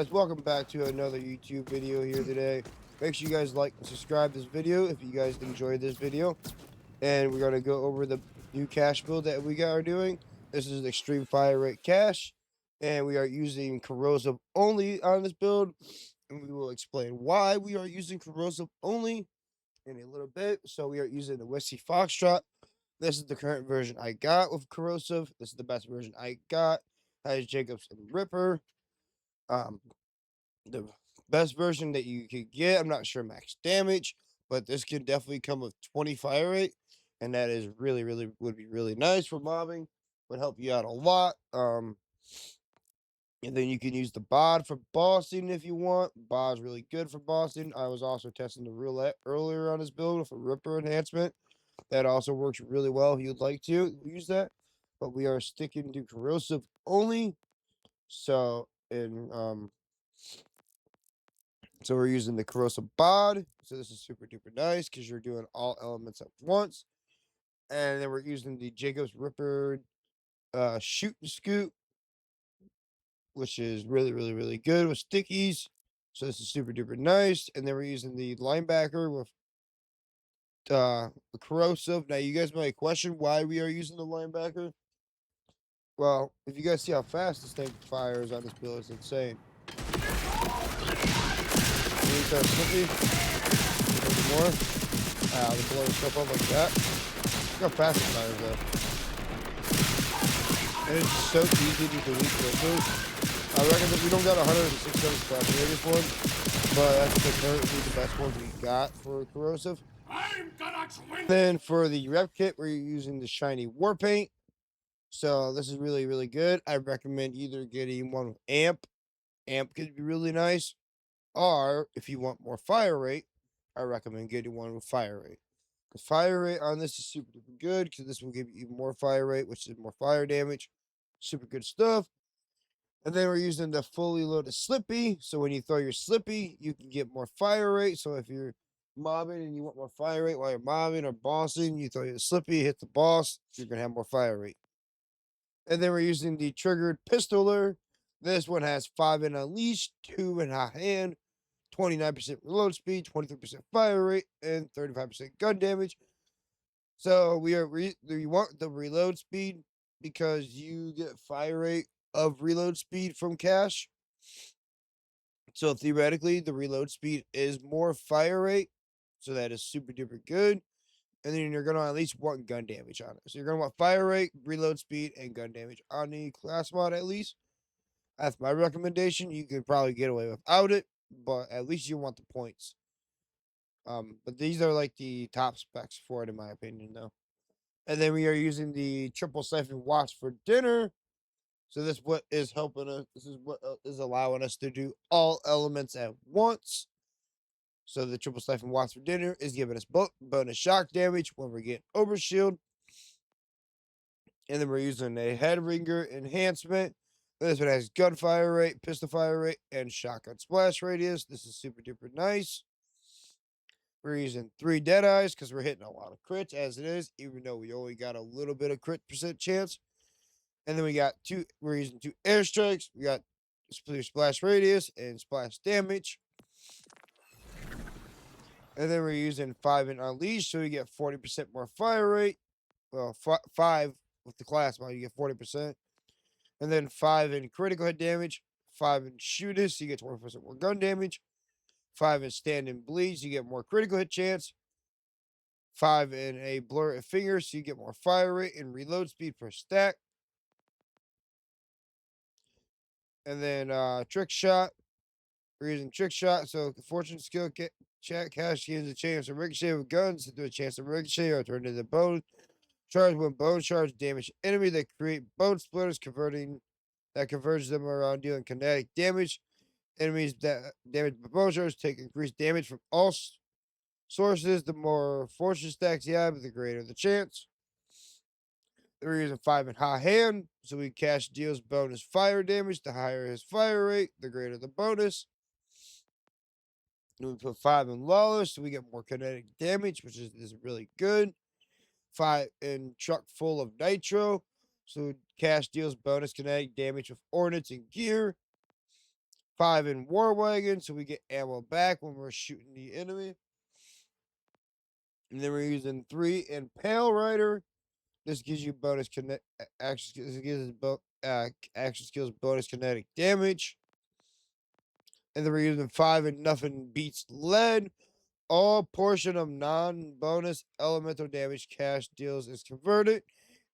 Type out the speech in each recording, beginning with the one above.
guys, welcome back to another YouTube video here today. Make sure you guys like and subscribe this video if you guys enjoyed this video. And we're going to go over the new cache build that we are doing. This is an extreme fire rate cache, and we are using corrosive only on this build. And we will explain why we are using corrosive only in a little bit. So we are using the Whiskey Foxtrot. This is the current version I got with corrosive. This is the best version I got. Has Jacobs and Ripper. The best version that you could get. I'm not sure max damage, but this could definitely come with 20 fire rate, and that is really would be really nice for mobbing. Would help you out a lot. And then you can use the bod for bossing if you want. Bod's really good for bossing. I was also testing the roulette earlier on this build for Ripper enhancement. That also works really well if you'd like to use that. But we are sticking to corrosive only. So so we're using the corrosive bod. So this is super duper nice because you're doing all elements at once. And then we're using the Jacobs Ripper shoot and scoot, which is really good with stickies. So this is super duper nice. And then we're using the linebacker with the corrosive. Now you guys might question why we are using the linebacker. Well, if you guys see how fast this thing fires on this build, it's insane. These are slippy. More. The blowing stuff up like that. Look how fast it fires though. And it's so easy to delete filters. I reckon that we don't got 167 splash radius one, but that's currently the best ones we got for corrosive. I'm gonna swing. Then for the rep kit, we're using the shiny war paint. So this is really good. I recommend either getting one with amp. Amp could be really nice. Or if you want more fire rate, I recommend getting one with fire rate. The fire rate on this is super duper good because this will give you even more fire rate, which is more fire damage. Super good stuff. And then we're using the fully loaded Slippy. So when you throw your Slippy, you can get more fire rate. So if you're mobbing and you want more fire rate while you're mobbing or bossing, you throw your Slippy, hit the boss, you're going to have more fire rate. And then we're using the triggered pistoler. This one has 5 in unleash, 2 in hot hand, 29% reload speed, 23% fire rate, and 35% gun damage. So we want the reload speed because you get fire rate of reload speed from cache. So theoretically, the reload speed is more fire rate. So that is super duper good. And then you're going to at least want gun damage on it. So you're going to want fire rate, reload speed, and gun damage on the class mod at least. That's my recommendation. You could probably get away without it, but at least you want the points. But these are like the top specs for it, in my opinion, though. And then we are using the triple siphon watch for dinner. So this what is helping us. This is what is allowing us to do all elements at once. So the triple siphon watch for dinner is giving us bonus shock damage when we're getting overshield. And then we're using a head ringer enhancement. This one has gunfire rate, pistol fire rate, and shotgun splash radius. This is super duper nice. We're using 3 dead eyes because we're hitting a lot of crits as it is, even though we only got a little bit of crit percent chance. And then we're using 2 airstrikes. We got splash radius and splash damage. And then we're using 5 in unleash, so we get 40% more fire rate. Well, 5 with the class mod, you get 40%. And then 5 in critical hit damage, 5 in shooters, so you get 20% more gun damage. 5 in stand and bleed, so you get more critical hit chance. 5 in a blur of fingers, so you get more fire rate and reload speed per stack. And then trick shot. We're using trick shot, so the fortune skill cache gives a chance to ricochet with guns to do a chance to ricochet or turn into bone charge when bone charge damage enemy that create bone splitters that converges them around dealing kinetic damage. Enemies that damage by bone charge take increased damage from all sources. The more fortune stacks you have, the greater the chance. We're using 5 in hot hand, so we cache deals bonus fire damage. The higher his fire rate, the greater the bonus. And we put 5 in lawless, so we get more kinetic damage, which is really good. 5 in truck full of nitro, so cache deals bonus kinetic damage with ordnance and gear. 5 in War Wagon, so we get ammo back when we're shooting the enemy. And then we're using 3 in Pale Rider. This gives you bonus action. This gives action skills bonus kinetic damage. And then we're using 5 in Nothing Beats Lead. All portion of non-bonus elemental damage cash deals is converted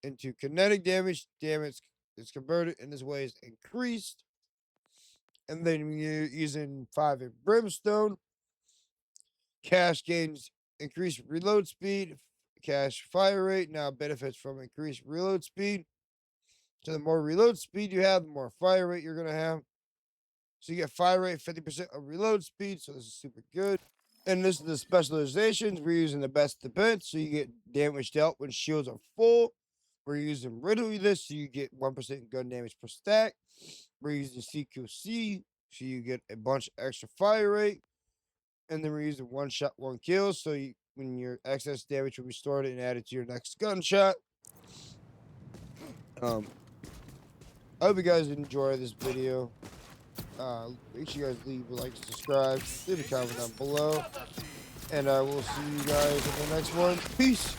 into kinetic damage. Damage is converted in this way is increased. And then you're using 5 in Brimstone. Cash gains increased reload speed. Cash fire rate now benefits from increased reload speed. So the more reload speed you have, the more fire rate you're going to have. So you get fire rate, 50% of reload speed. So this is super good. And this is the specializations. We're using the best defense. So you get damage dealt when shields are full. We're using riddle this. So you get 1% gun damage per stack. We're using CQC. So you get a bunch of extra fire rate. And then we're using 1 shot, 1 kill. So when your excess damage will be stored and added to your next gunshot. I hope you guys enjoy this video. Make sure you guys leave a like, subscribe, leave a comment down below. And I will see you guys in the next one. Peace.